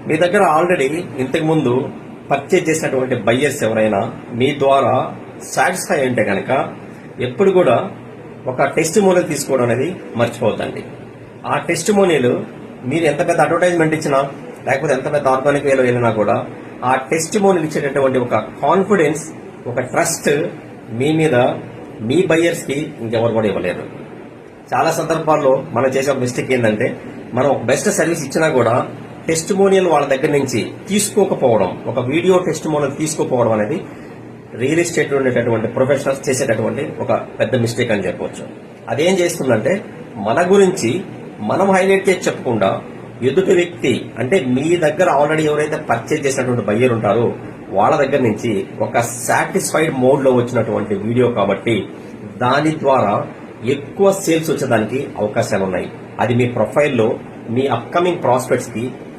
మీ దగ్గర ఆల్రెడీ ఇంతకు ముందు పర్చేజ్ చేసినటువంటి బయ్యర్స్ ఎవరైనా మీ ద్వారా సాటిస్ఫై అంటే కనుక ఎప్పుడు కూడా ఒక టెస్టిమోనియల్ తీసుకోవడం అనేది మర్చిపోవద్దండి. ఆ టెస్టిమోనియల్ మీరు ఎంత పెద్ద అడ్వర్టైజ్మెంట్ ఇచ్చినా లేకపోతే ఎంత పెద్ద ఆర్గానిక్ వేలో వెళ్ళినా కూడా ఆ టెస్టిమోనియల్ ఇచ్చేటటువంటి ఒక కాన్ఫిడెన్స్, ఒక ట్రస్ట్ మీ మీద మీ బయ్యర్స్ కి ఇంకెవరు కూడా ఇవ్వలేరు. చాలా సందర్భాల్లో మనం చేసే ఒక మిస్టేక్ ఏంటంటే మనం ఒక బెస్ట్ సర్వీస్ ఇచ్చినా కూడా టెస్టిమోనియల్ వాళ్ళ దగ్గర నుంచి తీసుకోకపోవడం, ఒక వీడియో టెస్టిమోనియల్ తీసుకోకపోవడం అనేది రియల్ ఎస్టేట్ ఉండేటటువంటి ప్రొఫెషనల్స్ చేసేటటువంటి ఒక పెద్ద మిస్టేక్ అని చెప్పవచ్చు. అదేం చేస్తుందంటే మన గురించి మనం హైలైట్ చేసి చెప్పకుండా ఎదుటి వ్యక్తి అంటే మీ దగ్గర ఆల్రెడీ ఎవరైతే పర్చేజ్ చేసినటువంటి బయ్యర్ ఉంటారో వాళ్ళ దగ్గర నుంచి ఒక సాటిస్ఫైడ్ మోడ్ లో వచ్చినటువంటి వీడియో కాబట్టి దాని ద్వారా ఎక్కువ సేల్స్ వచ్చేదానికి అవకాశాలు ఉన్నాయి. అది మీ ప్రొఫైల్లో మీ అప్కమింగ్ ప్రాస్పెక్ట్స్ కి